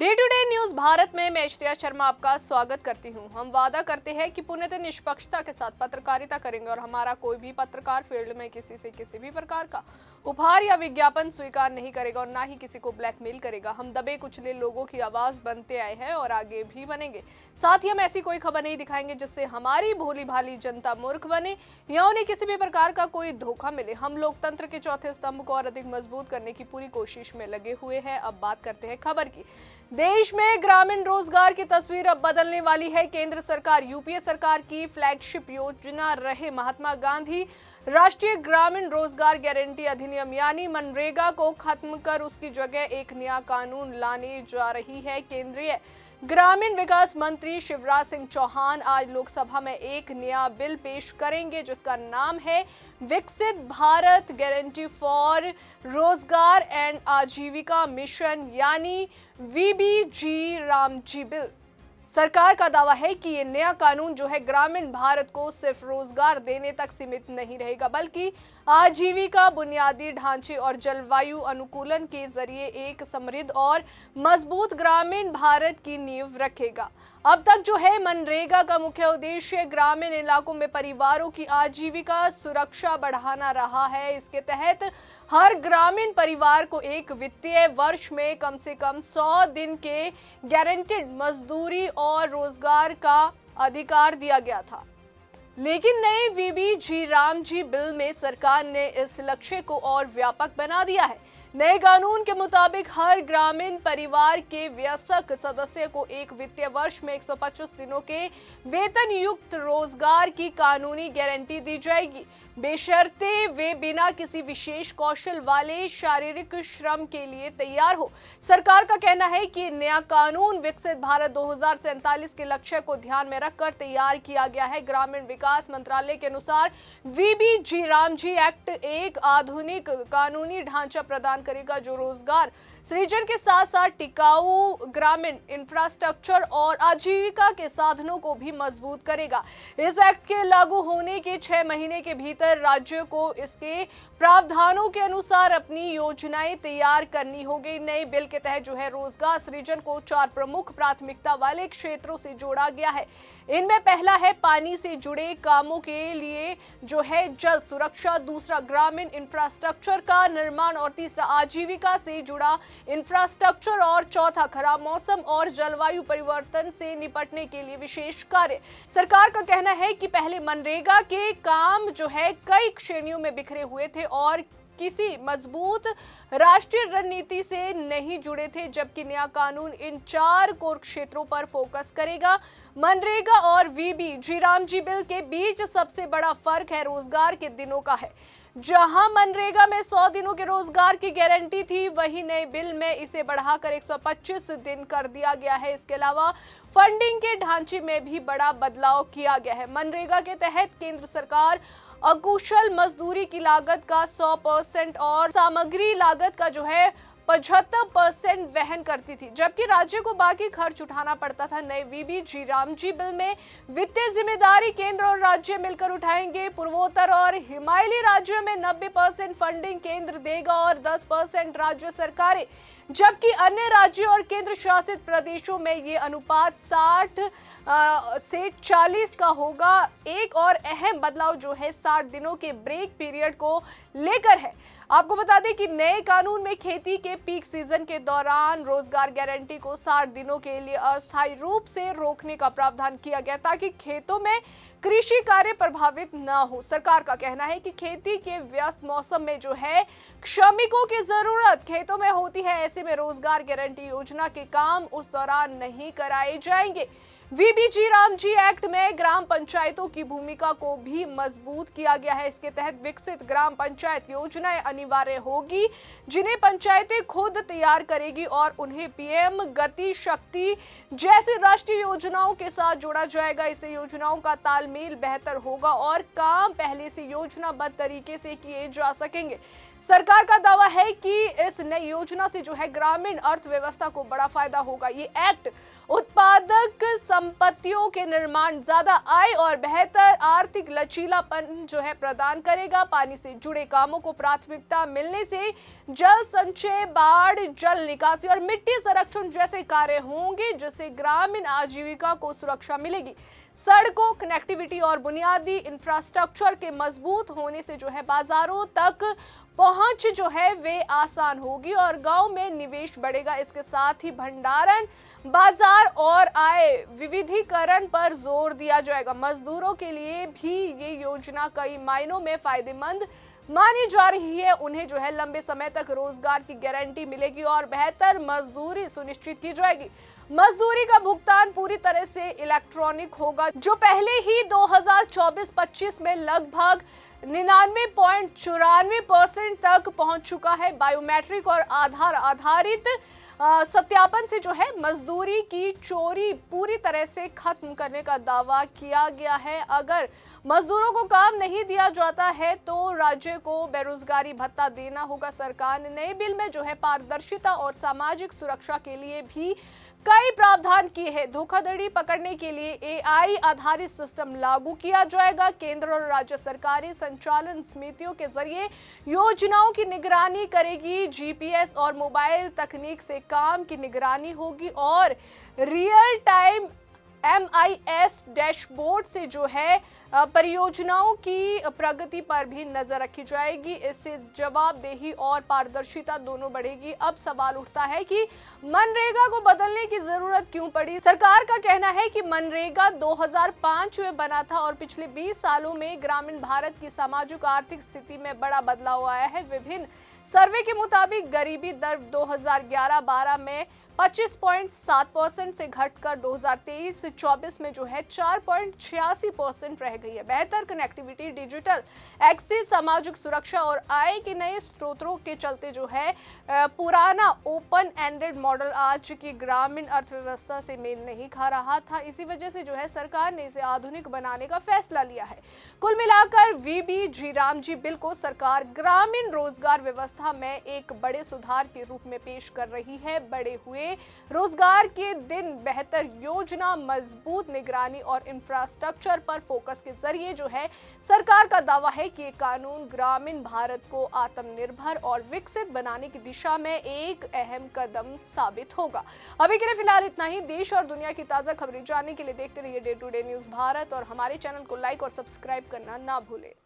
Day to day news Bharat में मैं श्रेया शर्मा आपका स्वागत करती हूं। हम वादा करते हैं कि पूर्णतः निष्पक्षता के साथ पत्रकारिता करेंगे और हमारा कोई भी पत्रकार फील्ड में किसी से किसी भी प्रकार का उपहार या विज्ञापन स्वीकार नहीं करेगा और ना ही किसी को ब्लैकमेल करेगा। हम दबे कुचले लोगों की आवाज बनते आए हैं और आगे भी बनेंगे। साथ ही हम ऐसी कोई खबर नहीं दिखाएंगे जिससे हमारी भोली भाली जनता मूर्ख बने या उन्हें किसी भी प्रकार का कोई धोखा मिले। हम लोकतंत्र के चौथे स्तंभ को और अधिक मजबूत करने की पूरी कोशिश में लगे हुए हैं। अब बात करते हैं खबर की। देश में ग्रामीण रोजगार की तस्वीर अब बदलने वाली है। केंद्र सरकार यूपीए सरकार की फ्लैगशिप योजना रहे महात्मा गांधी राष्ट्रीय ग्रामीण रोजगार गारंटी अधिनियम यानी मनरेगा को खत्म कर उसकी जगह एक नया कानून लाने जा रही है। केंद्रीय ग्रामीण विकास मंत्री शिवराज सिंह चौहान आज लोकसभा में एक नया बिल पेश करेंगे जिसका नाम है विकसित भारत गारंटी फॉर रोजगार एंड आजीविका मिशन यानी वीबीजी रामजी बिल। सरकार का दावा है कि ये नया कानून जो है ग्रामीण भारत को सिर्फ रोजगार देने तक सीमित नहीं रहेगा बल्कि आजीविका, बुनियादी ढांचे और जलवायु अनुकूलन के जरिए एक समृद्ध और मजबूत ग्रामीण भारत की नींव रखेगा। अब तक जो है मनरेगा का मुख्य उद्देश्य ग्रामीण इलाकों में परिवारों की आजीविका सुरक्षा बढ़ाना रहा है। इसके तहत हर ग्रामीण परिवार को एक वित्तीय वर्ष में कम से कम 100 दिन के गारंटेड मजदूरी और रोजगार का अधिकार दिया गया था। लेकिन नए वीबीजी रामजी बिल में सरकार ने इस लक्ष्य को और व्यापक बना दिया है। नए कानून के मुताबिक हर ग्रामीण परिवार के वयस्क सदस्य को एक वित्तीय वर्ष में 125 दिनों के वेतन युक्त रोजगार की कानूनी गारंटी दी जाएगी, बेशर्ते वे बिना किसी विशेष कौशल वाले शारीरिक श्रम के लिए तैयार हो। सरकार का कहना है कि नया कानून विकसित भारत 2047 के लक्ष्य को ध्यान में रखकर तैयार किया गया है। ग्रामीण विकास मंत्रालय के अनुसार वीबीजी रामजी एक्ट एक आधुनिक कानूनी ढांचा प्रदान करेगा जो रोजगार सृजन के साथ साथ टिकाऊ ग्रामीण इंफ्रास्ट्रक्चर और आजीविका के साधनों को भी मजबूत करेगा। इस एक्ट के लागू होने के 6 महीने के भीतर राज्यों को इसके प्रावधानों के अनुसार अपनी योजनाएं तैयार करनी होगी। नए बिल के तहत जो है रोजगार सृजन को 4 प्रमुख प्राथमिकता वाले क्षेत्रों से जोड़ा गया है। इनमें पहला है पानी से जुड़े कामों के लिए जो है जल सुरक्षा, दूसरा ग्रामीण इंफ्रास्ट्रक्चर का निर्माण और तीसरा आजीविका से जुड़ा इंफ्रास्ट्रक्चर और चौथा खराब मौसम और जलवायु परिवर्तन से निपटने के लिए विशेष कार्य। सरकार का कहना है कि पहले मनरेगा के काम जो है कई श्रेणियों में बिखरे हुए थे और किसी मजबूत राष्ट्रीय रणनीति से नहीं जुड़े थे, जबकि नया कानून इन 4 कोर क्षेत्रों पर फोकस करेगा। मनरेगा और वीबीजी रामजी बिल के बीच सबसे बड़ा फर्क है रोजगार के दिनों का है। जहां मनरेगा में 100 दिनों के रोजगार की गारंटी थी, वहीं नए बिल में इसे बढ़ाकर 125 दिन कर दिया गया है। इसके अलावा फंडिंग के ढांचे में भी बड़ा बदलाव किया गया है। मनरेगा के तहत केंद्र सरकार अकुशल मजदूरी की लागत का 100% और सामग्री लागत का जो है 75% वहन करती थी, जबकि राज्य को बाकी खर्च उठाना पड़ता था। नए वीबीजी रामजी बिल में वित्तीय जिम्मेदारी केंद्र और राज्य मिलकर उठाएंगे। पूर्वोत्तर और हिमालयी राज्यों में 90% फंडिंग केंद्र देगा और 10% राज्य सरकारें, जबकि अन्य राज्यों और केंद्र शासित प्रदेशों में ये अनुपात 60 से 40 का होगा। एक और अहम बदलाव जो है 60 दिनों के ब्रेक पीरियड को लेकर है। आपको बता दें कि नए कानून में खेती के पीक सीजन के दौरान रोजगार गारंटी को 60 दिनों के लिए अस्थायी रूप से रोकने का प्रावधान किया गया ताकि खेतों में कृषि कार्य प्रभावित न हो। सरकार का कहना है कि खेती के व्यस्त मौसम में जो है श्रमिकों की जरूरत खेतों में होती है, ऐसे में रोजगार गारंटी योजना के काम उस दौरान नहीं कराए जाएंगे। वीबीजी रामजी एक्ट में ग्राम पंचायतों की भूमिका को भी मजबूत किया गया है। इसके तहत विकसित ग्राम पंचायत योजनाएं अनिवार्य होगी जिन्हें पंचायतें खुद तैयार करेगी और उन्हें पीएम गति शक्ति जैसी राष्ट्रीय योजनाओं के साथ जोड़ा जाएगा। इससे योजनाओं का तालमेल बेहतर होगा और काम पहले से योजनाबद्ध तरीके से किए जा सकेंगे। सरकार का दावा है कि इस नई योजना से जो है ग्रामीण अर्थव्यवस्था को बड़ा फायदा होगा। ये एक्ट उत्पादक संपत्तियों के निर्माण, ज्यादा आय और बेहतर आर्थिक लचीलापन जो है प्रदान करेगा। पानी से जुड़े कामों को प्राथमिकता मिलने से जल संचय, बाढ़, जल निकासी और मिट्टी संरक्षण जैसे कार्य होंगे, जिससे ग्रामीण आजीविका को सुरक्षा मिलेगी। सड़कों, कनेक्टिविटी और बुनियादी इंफ्रास्ट्रक्चर के मजबूत होने से जो है बाजारों तक पहुंच जो है वे आसान होगी और गांव में निवेश बढ़ेगा। इसके साथ ही भंडारण, बाजार और आय विविधीकरण पर जोर दिया जाएगा। मजदूरों के लिए भी ये योजना कई मायनों में फायदेमंद मानी जा रही है। उन्हें जो है लंबे समय तक रोजगार की गारंटी मिलेगी और बेहतर मजदूरी सुनिश्चित की जाएगी। मजदूरी का भुगतान पूरी तरह से इलेक्ट्रॉनिक होगा, जो पहले ही 2024-25 में लगभग 99.94% तक पहुंच चुका है। बायोमेट्रिक और आधार आधारित सत्यापन से जो है मजदूरी की चोरी पूरी तरह से खत्म करने का दावा किया गया है। अगर मजदूरों को काम नहीं दिया जाता है तो राज्य को बेरोजगारी भत्ता देना होगा। सरकार ने नए बिल में जो है पारदर्शिता और सामाजिक सुरक्षा के लिए भी कई प्रावधान किए हैं। धोखाधड़ी पकड़ने के लिए AI आधारित सिस्टम लागू किया जाएगा। केंद्र और राज्य सरकारें संचालन समितियों के जरिए योजनाओं की निगरानी करेगी। GPS और मोबाइल तकनीक से काम की निगरानी होगी और रियल टाइम MIS डैशबोर्ड से जो है परियोजनाओं की प्रगति पर भी नजर रखी जाएगी। इससे जवाबदेही और पारदर्शिता दोनों बढ़ेगी। अब सवाल उठता है कि मनरेगा को बदलने की जरूरत क्यों पड़ी। सरकार का कहना है कि मनरेगा 2005 में बना था और पिछले 20 सालों में ग्रामीण भारत की सामाजिक आर्थिक स्थिति में बड़ा बदलाव आया है। विभिन्न सर्वे के मुताबिक गरीबी दर 2011-12 में 25.7% से घटकर 2023-24 में जो है 4.86% रह गई है। बेहतर कनेक्टिविटी, डिजिटल एक्सेस, सामाजिक सुरक्षा और आय के नए स्रोतों के चलते जो है पुराना ओपन एंडेड मॉडल आज की ग्रामीण अर्थव्यवस्था से मेल नहीं खा रहा था। इसी वजह से जो है सरकार ने इसे आधुनिक बनाने का फैसला लिया है। कुल मिलाकर VB-G रामजी बिल को सरकार ग्रामीण रोजगार व्यवस्था में एक बड़े सुधार के रूप में पेश कर रही है। बड़े हुए रोजगार के दिन, बेहतर योजना, मजबूत निगरानी और इंफ्रास्ट्रक्चर पर फोकस के जरिए जो है सरकार का दावा है कि ये कानून ग्रामीण भारत को आत्मनिर्भर और विकसित बनाने की दिशा में एक अहम कदम साबित होगा। अभी के लिए फिलहाल इतना ही। देश और दुनिया की ताजा खबरें जानने के लिए देखते रहिए day to day news Bharat और हमारे चैनल को लाइक और सब्सक्राइब करना ना भूलें।